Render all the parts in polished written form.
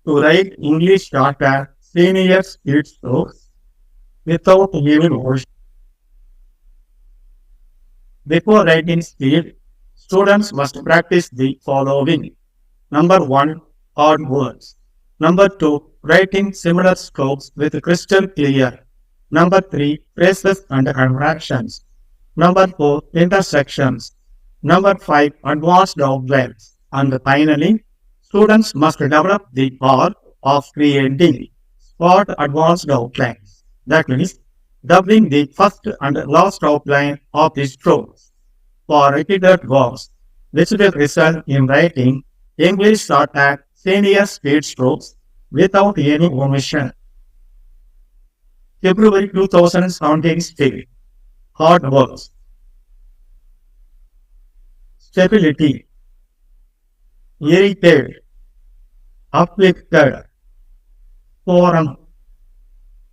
to write English shorthand senior speed strokes without even motion. Before writing speed, students must practice the following. Number 1, odd words. Number 2, writing similar strokes with crystal clear. Number 3, phrases and contractions. Number 4, intersections. Number 5, advanced outlines. And finally, students must develop the art of creating spot advanced outlines. That means doubling the first and last outline of the strokes for repeated verbs, which will result in writing English shorthand senior speed strokes without any omission. February 2017 state. Hard words. Stability. Irritated. Afflicted. Forum.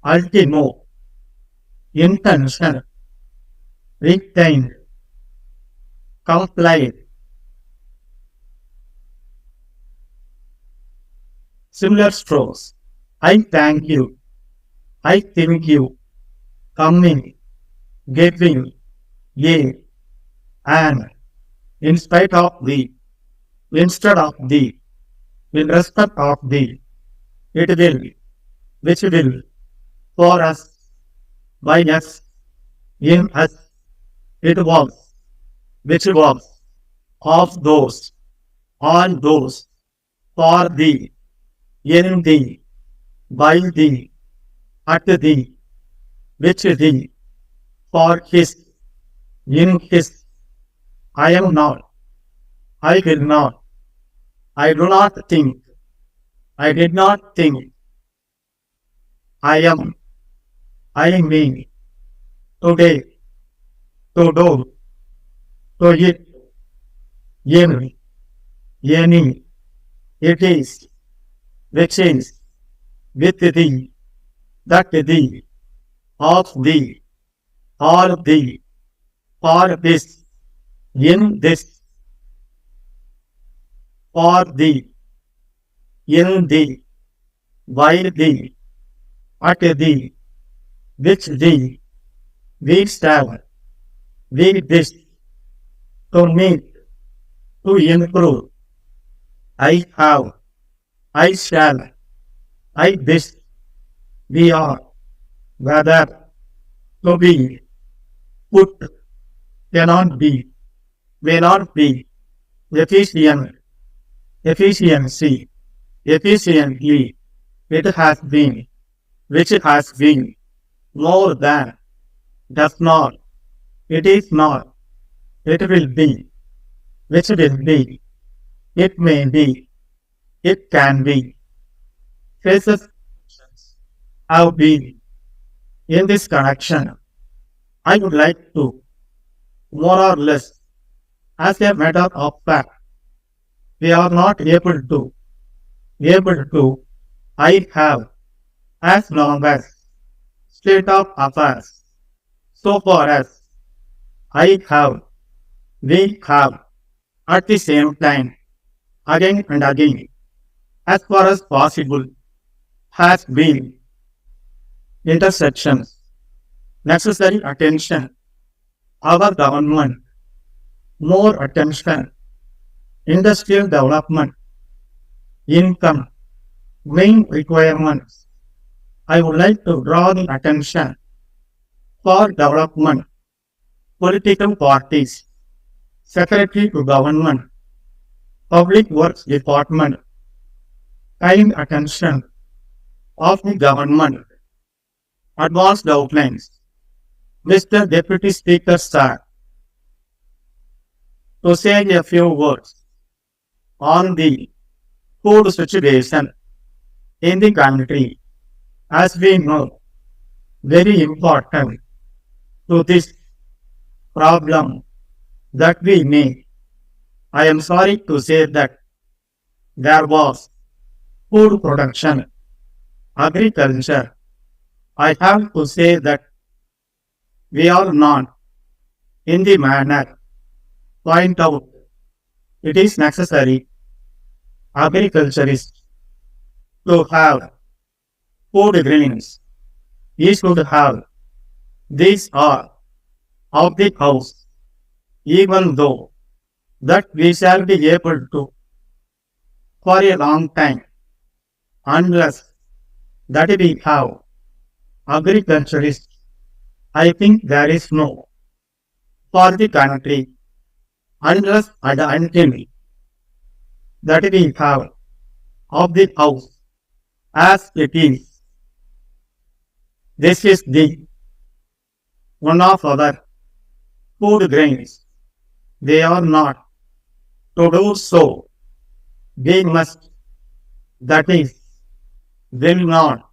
Ultimo. Intention. Retained. Complied. Similar strokes. I thank you. I thank you. Coming. Giving. Ye. And. In spite of thee. Instead of thee. In respect of thee. It will. Which will. For us. By us. In us. It was. Which was. Of those. On those. For thee. In thee. By thee. At thee. Which thee. For his. In his. I am not. I will not. I do not think. I did not think. I am. I mean. Today. To do. To it. Any. Any. It is. Which is. With thee. That thee. Of thee. Or thee. For this. In this. For thee. In thee. By thee. At thee. Which thee. We stand. We this. To meet. To improve. I have. I shall. I this. We are. Whether. To be. Put. Cannot be. May not be. Efficient. Efficiency. Efficiently. It has been. Which has been. More than. Does not. It is not. It will be. Which will be. It may be. It can be. Phrases have been. In this connection, I would like to, more or less, as a matter of fact, we are not able to, I have, as long as, state of affairs, so far as, I have, we have, at the same time, again and again, as far as possible, has been, intersections, necessary attention, our government, more attention, industrial development, income, main requirements. I would like to draw the attention for development, political parties, secretary to government, public works department, kind attention of the government, advanced outlines. Mr. Deputy Speaker, sir, to say a few words on the food situation in the country, as we know, very important to this problem that we make. I am sorry to say that there was food production, agriculture. I have to say that we are not in the manner point out. It is necessary. Agriculture is to have food grains. He should have. These are of the house, even though that we shall be able to for a long time, unless that we have agriculturists. I think there is no for the country unless and until that we have of the house as it is. This is the one of our food grains. They are not. To do so, we must, that is, will not,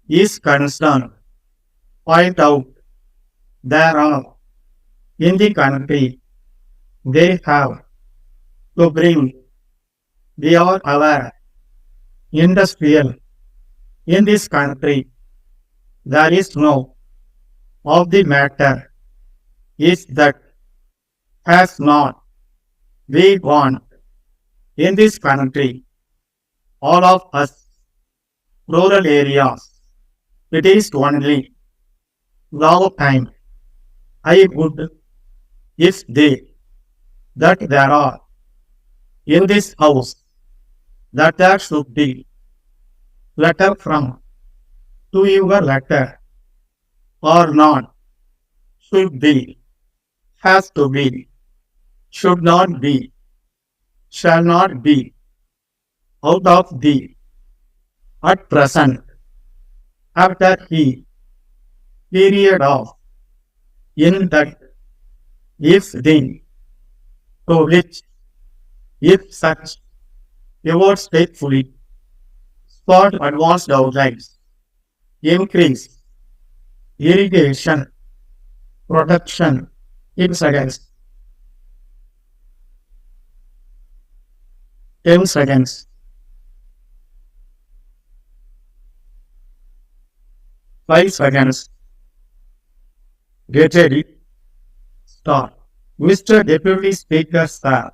is concerned, point out there are in the country they have to bring. We are aware, industrial, in this country there is no of the matter is that has not we want in this country all of us rural areas. It is only long time I would if they that there are in this house that there should be letter from to your letter or not should be has to be should not be shall not be out of the at present after he period of in that if the to which if such rewards faithfully spot advanced outlines increase irrigation production in seconds 10 seconds 5 seconds get ready start. Mr. Deputy Speaker, sir,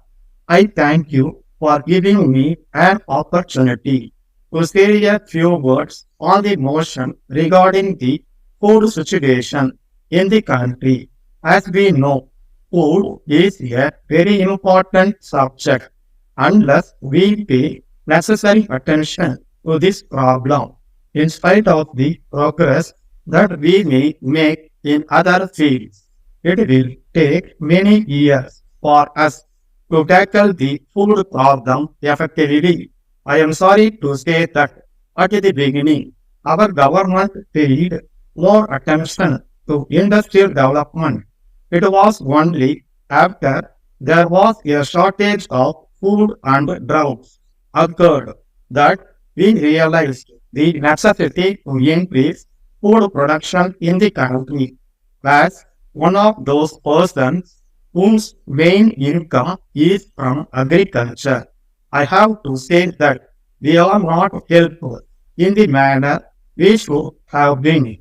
I thank you for giving me an opportunity to say a few words on the motion regarding the food situation in the country. As we know, food is a very important subject. Unless we pay necessary attention to this problem, in spite of the progress that we may make in other fields, it will take many years for us to tackle the food problem effectively. I am sorry to say that at the beginning, our government paid more attention to industrial development. It was only after there was a shortage of food and droughts occurred that we realized the necessity to increase food production in the country. As one of those persons whose main income is from agriculture, I have to say that we are not helpful in the manner we should have been.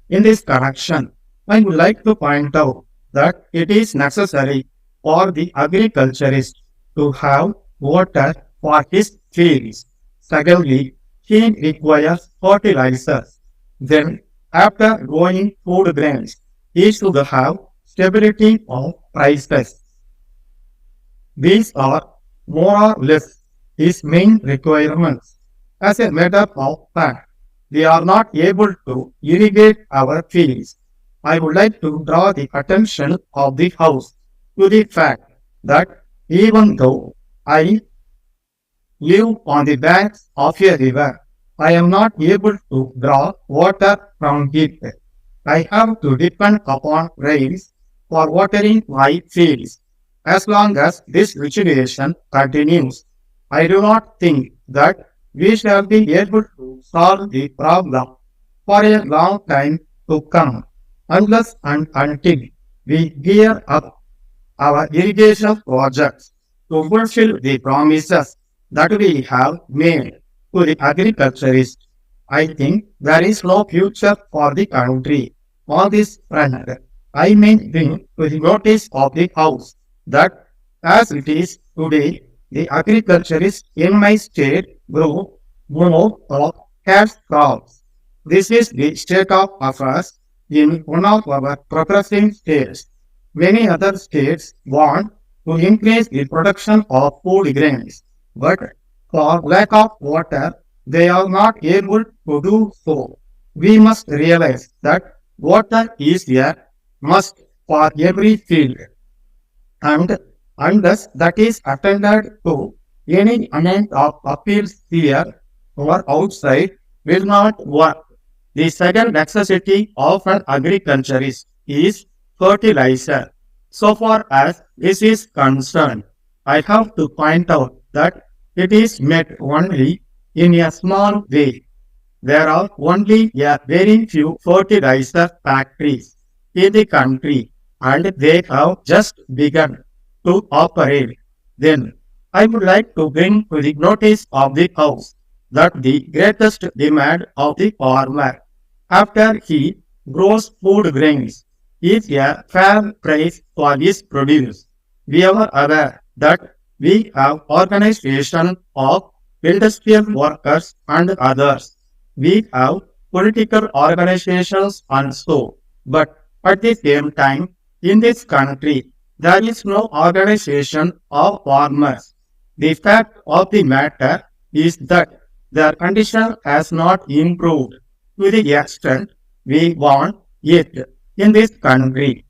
In this connection, I would like to point out that it is necessary for the agriculturist to have water for his fields. Secondly, he requires fertilizers. Then, after growing food grains, he should have stability of prices. These are more or less his main requirements. As a matter of fact, we are not able to irrigate our fields. I would like to draw the attention of the House to the fact that even though I live on the banks of a river, I am not able to draw water from it. I have to depend upon rains for watering my fields. As long as this situation continues, I do not think that we shall be able to solve the problem for a long time to come, unless and until we gear up our irrigation projects to fulfill the promises that we have made to the agriculturists. I think there is no future for the country on this front. I may bring to the notice of the House that as it is today, the agriculturists in my state grow more of cash crops. This is the state of affairs in one of our progressive states. Many other states want to increase the production of food grains, but for lack of water, they are not able to do so. We must realize that water is a must for every field, and unless that is attended to, any amount of appeals here or outside will not work. The second necessity of an agriculturist is fertilizer. So far as this is concerned, I have to point out that it is met only in a small way. There are only a very few fertilizer factories in the country, and they have just begun to operate. Then I would like to bring to the notice of the House that the greatest demand of the farmer after he grows food grains is a fair price for his produce. We are aware that we have organization of industrial workers and others. We have political organizations also. But at the same time, in this country, there is no organization of farmers. The fact of the matter is that their condition has not improved to the extent we want it in this country.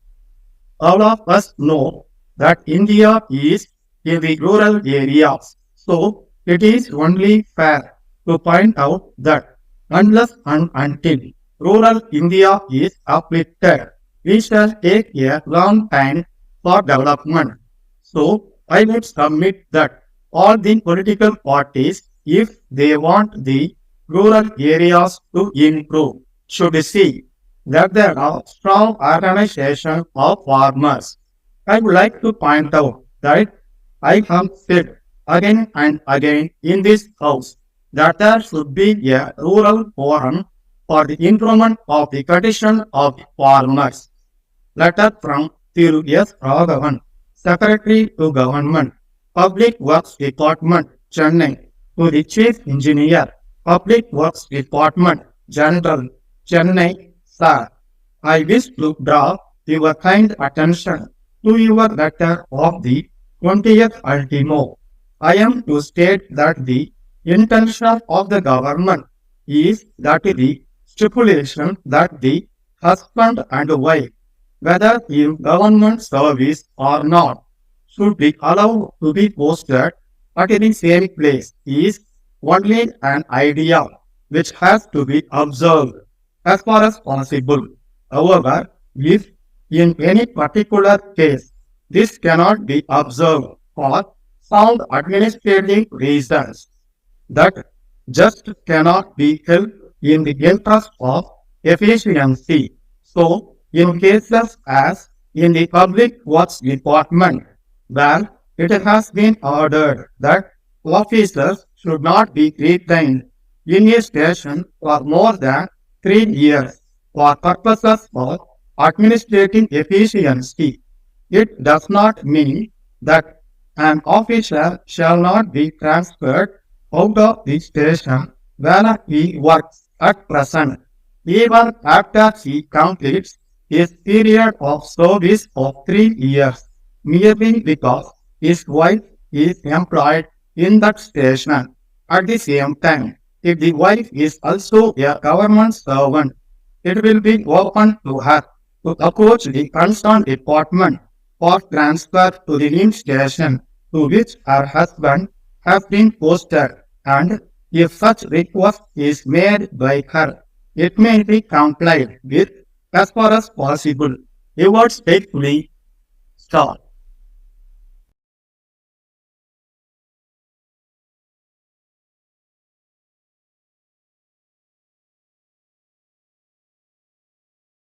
All of us know that India is in the rural areas, so it is only fair to point out that unless and until rural India is uplifted, we shall take a long time for development. So I would submit that all the political parties, if they want the rural areas to improve, should see that there are strong organization of farmers. I would like to point out that I have said again and again in this house that there should be a rural forum for the improvement of the condition of the farmers. Letter from Thiru S. Raghavan, Secretary to Government, Public Works Department, Chennai, to the Chief Engineer, Public Works Department, General, Chennai, Sir. I wish to draw your kind attention to your letter of the 20th ultimo. I am to state that the intention of the government is that the stipulation that the husband and wife, whether in government service or not, should be allowed to be posted at the same place is only an idea which has to be observed as far as possible. However, if in any particular case this cannot be observed for sound administrative reasons, that just cannot be helped in the interest of efficiency. So, in cases as in the Public Works Department, where it has been ordered that officers should not be retained in a station for more than 3 years for purposes of administrating efficiency, it does not mean that an officer shall not be transferred out of the station where he works at present, even after he completes his period of service of 3 years, merely because his wife is employed in that station. At the same time, if the wife is also a government servant, it will be open to her to approach the concerned department for transfer to the new station to which her husband has been posted, and if such request is made by her, it may be complied with as far as possible. Yours faithfully, Star.